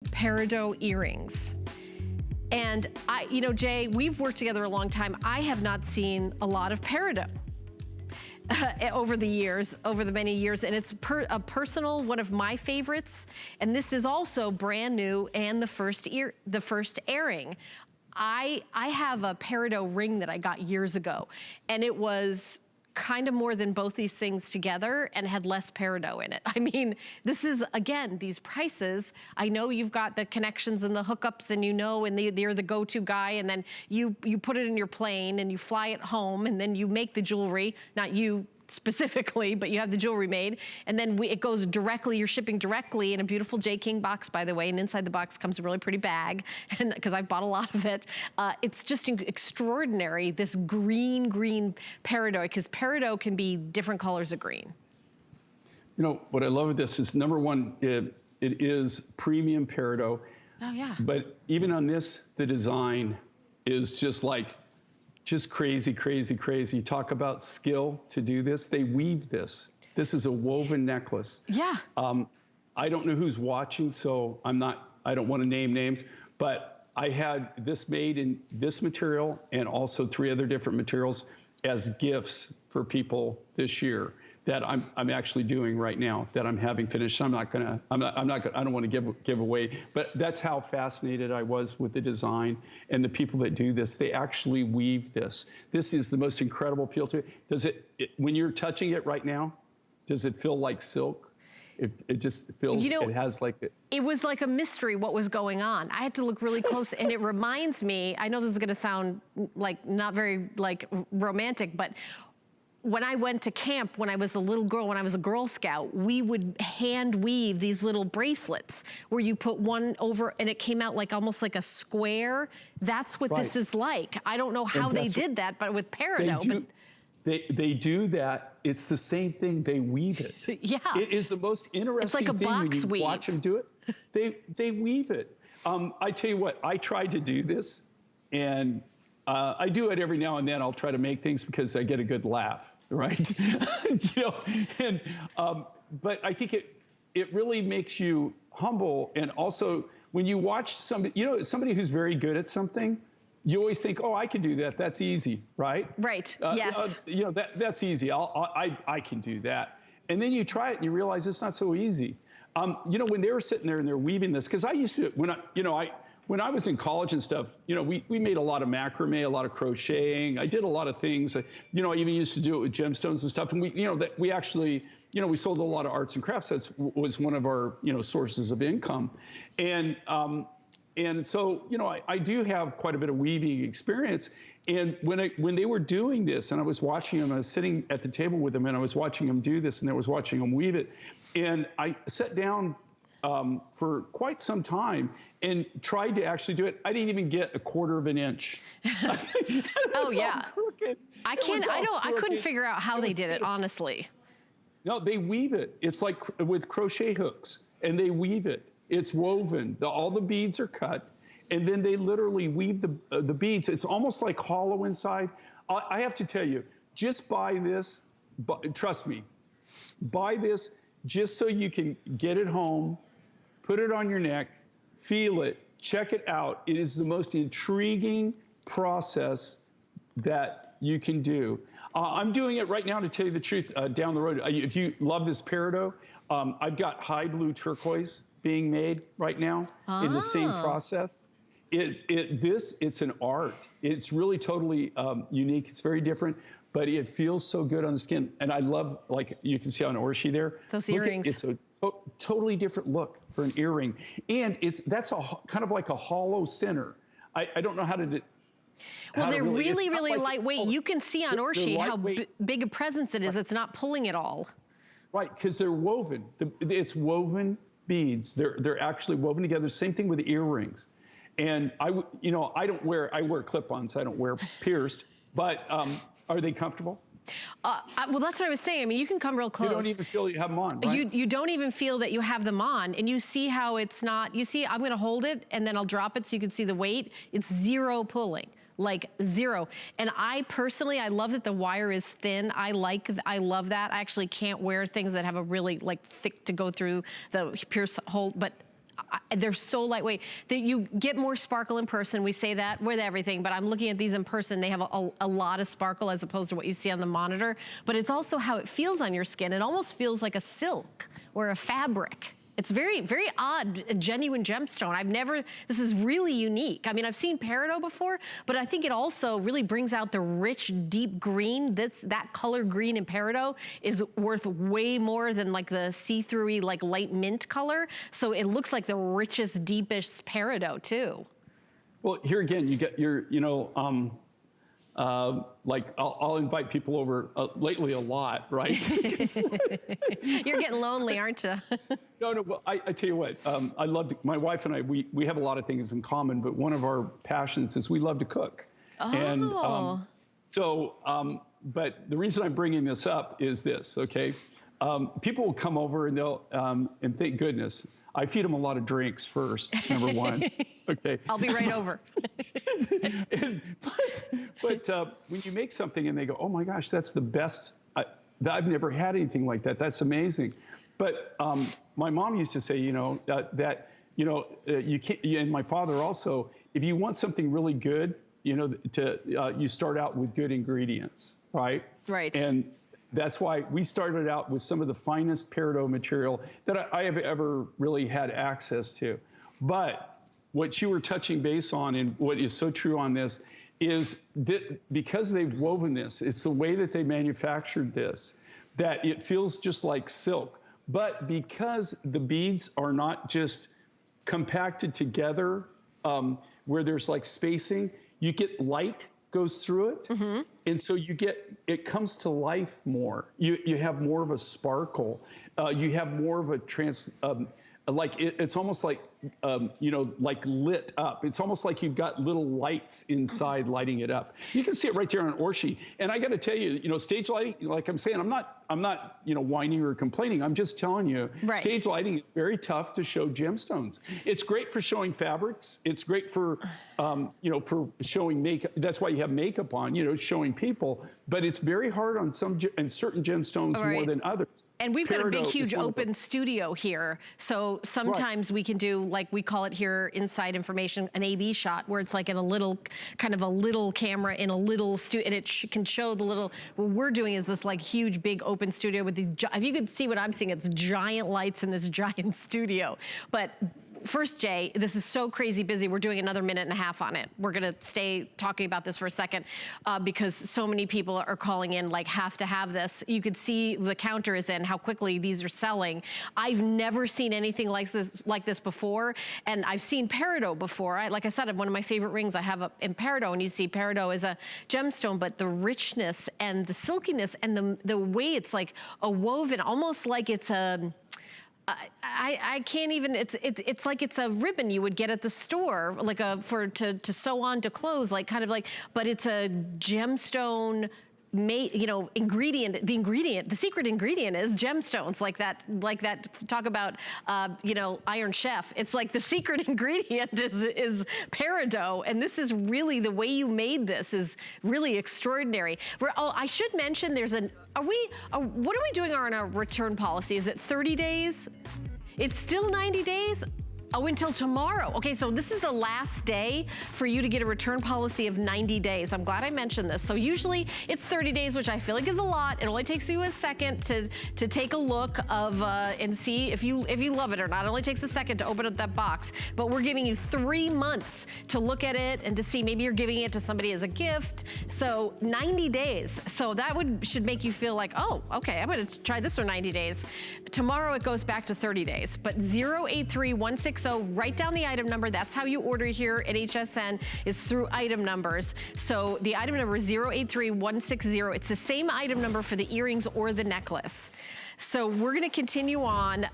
Peridot earrings. And you know, Jay, we've worked together a long time. I have not seen a lot of Peridot over the years, over the many years, and it's a personal, one of my favorites. And this is also brand new and the first airing. I have a Peridot ring that I got years ago, and it was kind of more than both these things together and had less Peridot in it. I mean, this is, again, these prices. I know you've got the connections and the hookups, and you know, and they're the go-to guy, and then you put it in your plane and you fly it home, and then you make the jewelry, not you specifically, but you have the jewelry made, and then it goes directly, you're shipping directly in a beautiful J. King box, by the way, and inside the box comes a really pretty bag, and because I've bought a lot of it. It's just extraordinary, this green Peridot, because Peridot can be different colors of green. You know, what I love with this is, number one, it is premium Peridot. Oh, yeah. But even on this, the design is just crazy, crazy, crazy. Talk about skill to do this. They weave this. This is a woven necklace. Yeah. I don't know who's watching, so I don't want to name names, but I had this made in this material and also 3 other different materials as gifts for people this year that I'm actually doing right now, that I'm having finished. I don't want to give away, but that's how fascinated I was with the design and the people that do this. They actually weave this. This is the most incredible feel to it. Does when you're touching it right now, does it feel like silk? It just feels, you know, it has like it was like a mystery what was going on. I had to look really close, and it reminds me, I know this is gonna sound like not very like romantic, but when I went to camp, when I was a little girl, when I was a Girl Scout, we would hand weave these little bracelets where you put one over and it came out like almost like a square. That's what this is like. I don't know how they did that, but with Peridot. They do that. It's the same thing. They weave it. Yeah. It is the most interesting thing when you weave. watch them do it. They weave it. I tell you what, I tried to do this, and I do it every now and then. I'll try to make things because I get a good laugh, right? You know, and but I think it really makes you humble, and also when you watch somebody, you know, somebody who's very good at something, you always think, oh, I can do that. That's easy, right? Right. Yes. You know, that's easy. I can do that. And then you try it and you realize it's not so easy. You know, when they were sitting there and they're weaving this, because I used to, when I was in college and stuff, you know, we made a lot of macrame, a lot of crocheting. I did a lot of things. You know, I even used to do it with gemstones and stuff. And we actually, you know, we sold a lot of arts and crafts. That was one of our, you know, sources of income. And so, you know, I do have quite a bit of weaving experience. And when they were doing this, and I was watching them, I was sitting at the table with them, and I was watching them do this, and I was watching them weave it. And I sat down for quite some time and tried to actually do it. I didn't even get a 1/4 of an inch. Oh yeah. I couldn't figure out how they did it, honestly. No, they weave it. It's like with crochet hooks, and they weave it. It's woven. All the beads are cut, and then they literally weave the beads. It's almost like hollow inside. I have to tell you, just buy this. Trust me, buy this just so you can get it home, put it on your neck, feel it, check it out. It is the most intriguing process that you can do. I'm doing it right now, to tell you the truth, down the road. If you love this Peridot, I've got high blue turquoise being made right now in the same process. It's an art. It's really totally unique. It's very different, but it feels so good on the skin. And I love, like you can see on Orshi there, those earrings. It's a totally different look for an earring, and that's kind of like a hollow center. I don't know how to. Well, they're really lightweight. You can see on Orshi how big a presence it is. It's not pulling it all. Right, because they're woven. It's woven beads. They're actually woven together. Same thing with the earrings. And I wear clip-ons. I don't wear pierced. But are they comfortable? Well, that's what I was saying. I mean, you can come real close. You don't even feel you have them on, right? You don't even feel that you have them on, and you see how it's not. You see, I'm going to hold it, and then I'll drop it so you can see the weight. It's zero pulling. Like zero. And I personally, I love that the wire is thin. I love that. I actually can't wear things that have a really like thick to go through the pierce hole, but they're so lightweight that you get more sparkle in person. We say that with everything, but I'm looking at these in person. They have a lot of sparkle as opposed to what you see on the monitor, but it's also how it feels on your skin. It almost feels like a silk or a fabric. It's very, very odd, a genuine gemstone. This is really unique. I mean, I've seen Peridot before, but I think it also really brings out the rich, deep green. That color green in Peridot is worth way more than like the see-through-y, like light mint color. So it looks like the richest, deepest Peridot too. Well, here again, you get your, like I'll invite people over lately a lot, right? You're getting lonely, aren't you? No, well, I tell you what, I love to, my wife and I, we have a lot of things in common, but one of our passions is we love to cook. Oh. And but the reason I'm bringing this up is this, okay? People will come over and they'll, and thank goodness, I feed them a lot of drinks first, number one. Okay. I'll be right over. But when you make something and they go, oh my gosh, that's the best, I've never had anything like that. That's amazing. But my mom used to say, you can't, and my father also, if you want something really good, you start out with good ingredients, right? Right. And that's why we started out with some of the finest Peridot material that I have ever really had access to. But what you were touching base on, and what is so true on this, is that because they've woven this, it's the way that they manufactured this, that it feels just like silk. But because the beads are not just compacted together, where there's like spacing, you get light goes through it. Mm-hmm. And so it comes to life more. You have more of a sparkle. You have more of a it's almost like, like lit up. It's almost like you've got little lights inside lighting it up. You can see it right there on Orshi. And I got to tell you, stage lighting, like I'm saying, I'm not, whining or complaining. I'm just telling you, right. Stage lighting is very tough to show gemstones. It's great for showing fabrics. It's great for, for showing makeup. That's why you have makeup on, showing people. But it's very hard on certain gemstones more than others. And we've got a big, huge open studio here. So sometimes we can do, like we call it here, inside information, an A/B shot, where it's like in a little, kind of a little camera in a little studio, and it can show the little, what we're doing is this like huge, big open studio with these, if you could see what I'm seeing, it's giant lights in this giant studio. But first, Jay, this is so crazy busy. We're doing another minute and a half on it. We're gonna stay talking about this for a second because so many people are calling in, like, have to have this. You could see the counter is in, how quickly these are selling. I've never seen anything like this before, and I've seen Peridot before. Like I said, one of my favorite rings I have in Peridot, and you see Peridot is a gemstone, but the richness and the silkiness and the way it's like a woven, almost like it's a, I can't even, it's like it's a ribbon you would get at the store, like to sew on to clothes, like kind of like, but it's a gemstone ingredient. The secret ingredient is gemstones, like that talk about, Iron Chef. It's like the secret ingredient is Peridot, and this is really, the way you made this is really extraordinary. I should mention what are we doing on our return policy? Is it 30 days? It's still 90 days? Oh, until tomorrow. Okay, so this is the last day for you to get a return policy of 90 days. I'm glad I mentioned this. So usually it's 30 days, which I feel like is a lot. It only takes you a second to take a look of and see if you love it or not. It only takes a second to open up that box. But we're giving you 3 months to look at it and to see, maybe you're giving it to somebody as a gift. So 90 days. So that should make you feel like, oh, okay, I'm gonna try this for 90 days. Tomorrow it goes back to 30 days. But 083160, write down the item number. That's how you order here at HSN, is through item numbers. So the item number is 083160. It's the same item number for the earrings or the necklace. So we're gonna continue on